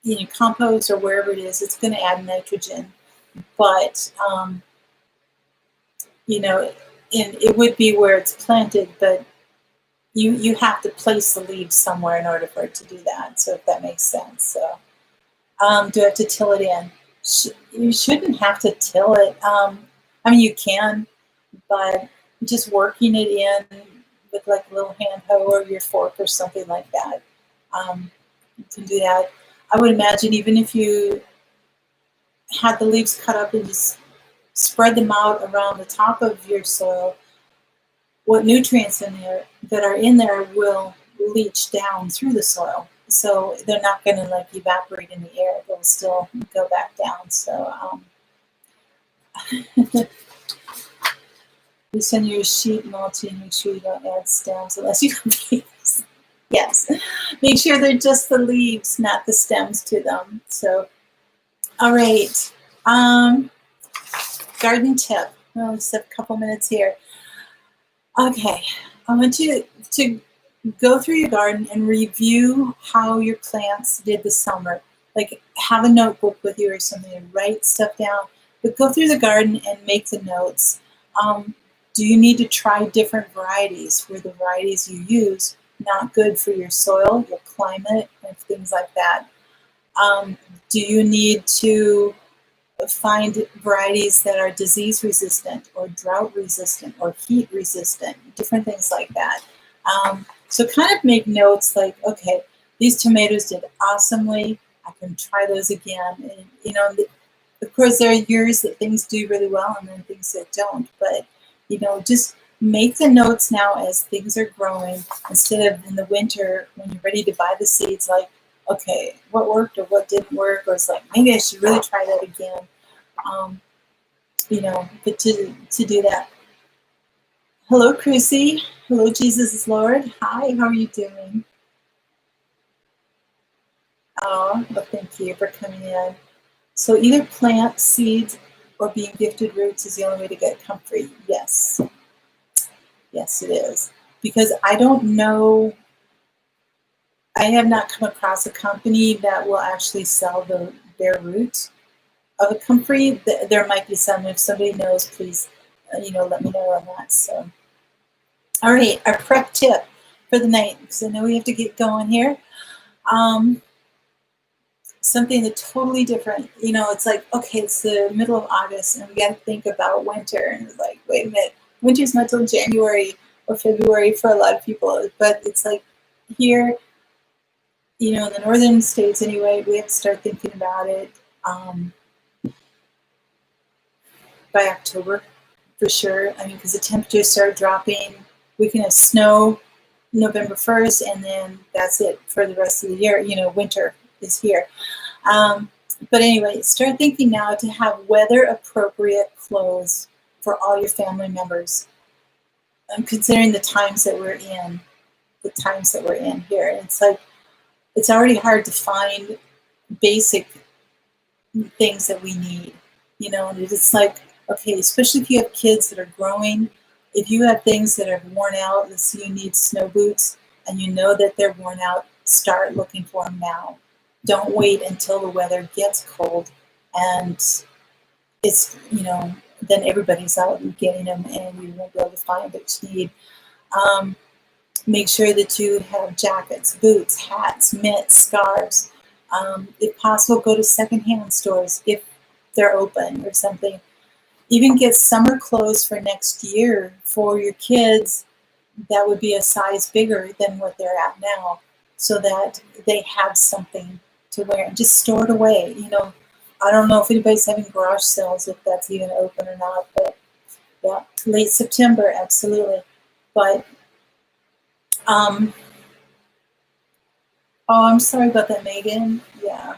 in your compost or wherever it is, it's going to add nitrogen. But you know, and it would be where it's planted, but you have to place the leaves somewhere in order for it to do that. So if that makes sense. So do I have to till it in? You shouldn't have to till it. I mean, you can, but just working it in with like a little hand hoe or your fork or something like that, you can do that. I would imagine even if you had the leaves cut up and just spread them out around the top of your soil, what nutrients in there that are in there will leach down through the soil. So they're not going to like evaporate in the air. They'll still go back down. So you send your sheet mulching, make sure you don't add stems unless you can. Yes, make sure they're just the leaves, not the stems to them. So, all right. Garden tip. Well, just a couple minutes here. Okay, I want you to go through your garden and review how your plants did this summer. Like have a notebook with you or something and write stuff down. But go through the garden and make the notes. Do you need to try different varieties? Were the varieties you use not good for your soil, your climate, and things like that? Do you need to find varieties that are disease resistant or drought resistant or heat resistant, different things like that? So kind of make notes like, okay, these tomatoes did awesomely. I can try those again. And, you know, of course, there are years that things do really well and then things that don't. But, you know, just make the notes now as things are growing instead of in the winter when you're ready to buy the seeds, like, okay, what worked or what didn't work, or it's like, maybe I should really try that again. You know, but to do that. Hello, Chrissy. Hello, Jesus is Lord. Hi, how are you doing? Oh, well, thank you for coming in. So either plant seeds or being gifted roots is the only way to get comfrey. Yes. Yes, it is. Because I don't know, I have not come across a company that will actually sell their root of a comfrey. There might be some. If somebody knows, please, you know, let me know on that. So, all right, our prep tip for the night, because I know we have to get going here. Something that's totally different. You know, it's like, okay, it's the middle of August, and we got to think about winter. And it's like, wait a minute, winter's not till January or February for a lot of people. But it's like here, you know, in the northern states anyway, we have to start thinking about it by October for sure. I mean, because the temperatures start dropping. We can have snow November 1st, and then that's it for the rest of the year. You know, winter is here. But anyway, start thinking now to have weather appropriate clothes for all your family members. I'm considering the times that we're in, here. It's like, it's already hard to find basic things that we need, you know, and it's like, okay, especially if you have kids that are growing, if you have things that are worn out, let's say you need snow boots and you know that they're worn out, start looking for them now. Don't wait until the weather gets cold and it's, you know, then everybody's out and getting them and you won't be able to find what you need. Make sure that you have jackets, boots, hats, mitts, scarves. If possible, go to secondhand stores if they're open or something. Even get summer clothes for next year for your kids that would be a size bigger than what they're at now, so that they have something to wear and just store it away. I don't know if anybody's having garage sales, if that's even open or not, but yeah, late September, absolutely. But, oh, I'm sorry about that, Megan. Yeah.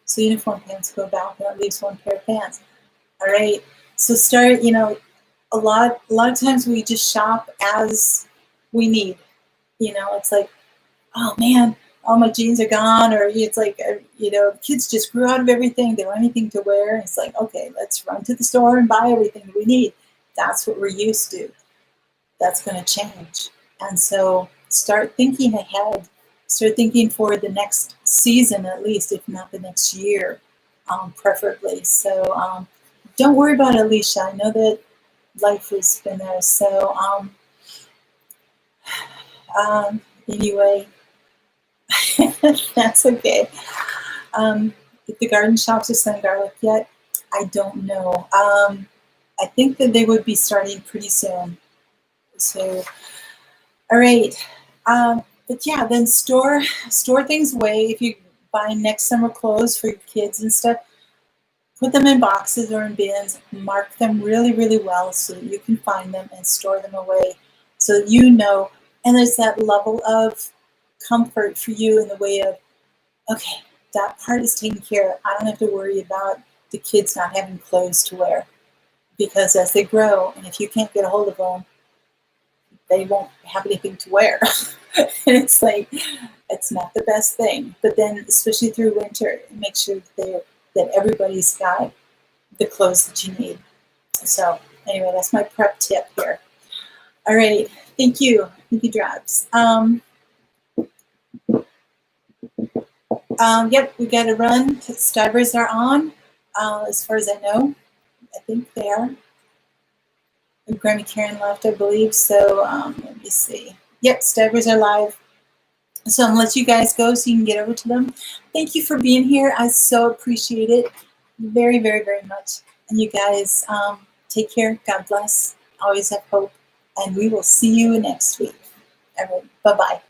So uniform pants go back, and that leaves one pair of pants. All right. So start, a lot of times we just shop as we need. It's like, oh man, all my jeans are gone, or it's like, kids just grew out of everything. They don't have anything to wear. It's like, okay, let's run to the store and buy everything that we need. That's what we're used to. That's going to change. And so start thinking ahead. Start thinking for the next season, at least, if not the next year, preferably. So don't worry about it, Alicia. I know that life has been there. So anyway, that's okay. If the garden shops are selling garlic yet, I don't know. I think that they would be starting pretty soon. So, all right. But yeah, then store things away. If you buy next summer clothes for your kids and stuff, put them in boxes or in bins. Mark them really, really well so that you can find them and store them away, so that you know. And there's that level of comfort for you in the way of, okay, that part is taken care of. I don't have to worry about the kids not having clothes to wear, because as they grow, and if you can't get a hold of them, they won't have anything to wear. And it's like, it's not the best thing. But then, especially through winter, make sure that everybody's got the clothes that you need. So anyway, that's my prep tip here. All right, thank you, Drops. Yep, we got to run. Stivers are on, as far as I know. I think they are. Grammy Karen left, I believe. So let me see. Yep, Stivers are live. So I'm gonna let you guys go so you can get over to them. Thank you for being here. I so appreciate it very, very, very much. And you guys take care. God bless. Always have hope. And we will see you next week. All right. Bye-bye.